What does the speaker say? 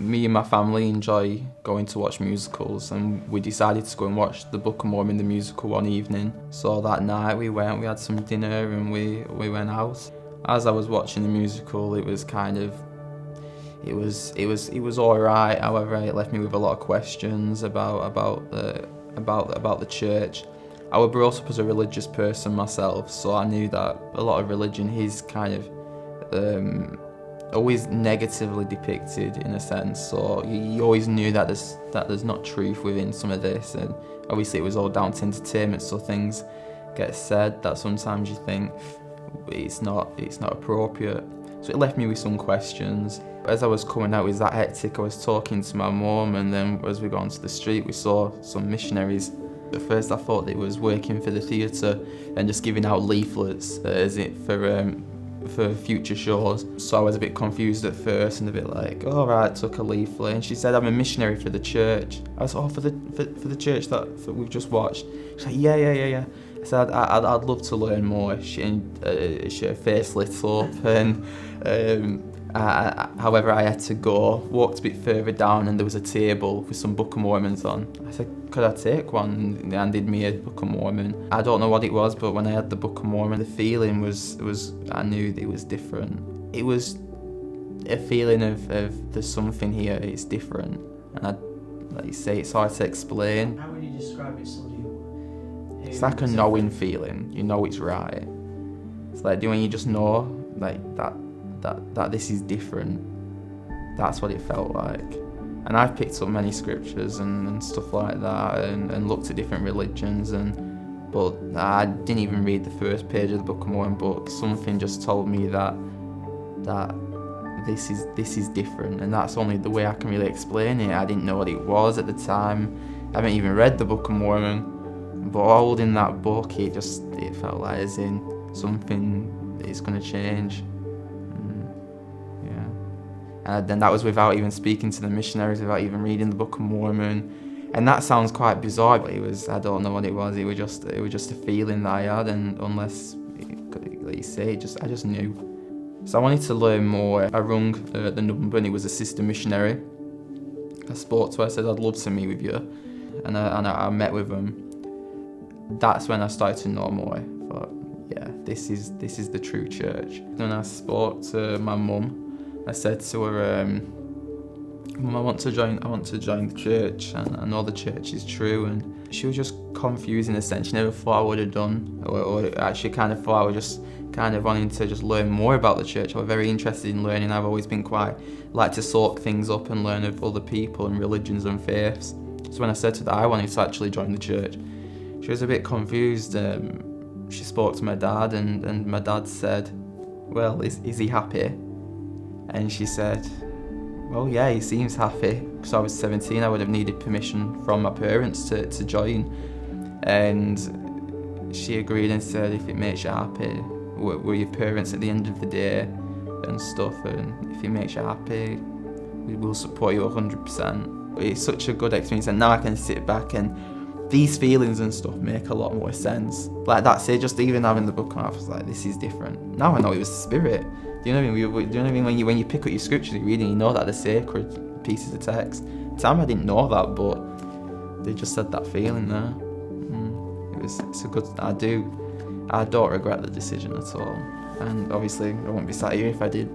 Me and my family enjoy going to watch musicals, and we decided to go and watch the Book of Mormon, the musical, one evening. So that night we had some dinner and we went out. As I was watching the musical, it was alright. However, it left me with a lot of questions about the church. I was brought up as a religious person myself, so I knew that a lot of religion is kind of always negatively depicted in a sense. So you always knew that there's not truth within some of this, and obviously it was all down to entertainment. So things get said that sometimes you think it's not appropriate. So it left me with some questions. As I was coming out, it was that hectic. I was talking to my mum, and then as we got onto the street, we saw some missionaries. At first, I thought they was working for the theatre and just giving out leaflets for future shows. So I was a bit confused at first and a bit like, all right, took a leaflet. And she said, I'm a missionary for the church. I was, for the church that we've just watched. She's like, yeah. I said, I'd love to learn more. She her face lit up, and however, I had to go, walked a bit further down, and there was a table with some Book of Mormons on. I said, could I take one? And they handed me a Book of Mormon. I don't know what it was, but when I had the Book of Mormon, the feeling was I knew that it was different. It was a feeling of there's something here, it's different. And like you say, it's hard to explain. How would you describe it? It's like a knowing feeling. You know it's right. It's like when you just know, like that this is different. That's what it felt like. And I've picked up many scriptures and stuff like that, and looked at different religions, but I didn't even read the first page of the Book of Mormon, but something just told me that this is different, and that's only the way I can really explain it. I didn't know what it was at the time. I haven't even read the Book of Mormon, but holding that book, it felt like as in something is going to change. And then that was without even speaking to the missionaries, without even reading the Book of Mormon. And that sounds quite bizarre, but I don't know what it was. It was just a feeling that I had, and unless, like you say, I just knew. So I wanted to learn more. I rung the number, and it was a sister missionary. I spoke to her, I said, I'd love to meet with you. And I met with them. That's when I started to know more. I thought, yeah, this is the true church. Then I spoke to my mum. I said to her, Mum, I want to join the church, and I know the church is true. And she was just confused in a sense. She never thought I would have done, or actually kind of thought I was just kind of wanting to just learn more about the church. I was very interested in learning. I've always been like to soak things up and learn of other people and religions and faiths. So when I said to her that I wanted to actually join the church, she was a bit confused. She spoke to my dad, and my dad said, well, is he happy? And she said, well, yeah, he seems happy. Because I was 17, I would have needed permission from my parents to join. And she agreed and said, if it makes you happy, we're your parents at the end of the day and stuff. And if it makes you happy, we will support you 100%. It's such a good experience. And now I can sit back, and these feelings and stuff make a lot more sense. Like that's it, just even having the book on, I was like, this is different. Now I know it was the Spirit. Do you know what I mean? When you pick up your scriptures, you read it, you know that they're sacred pieces of text. At the time I didn't know that, but they just said that feeling there. It's a good. I don't regret the decision at all. And obviously I wouldn't be sat here if I did.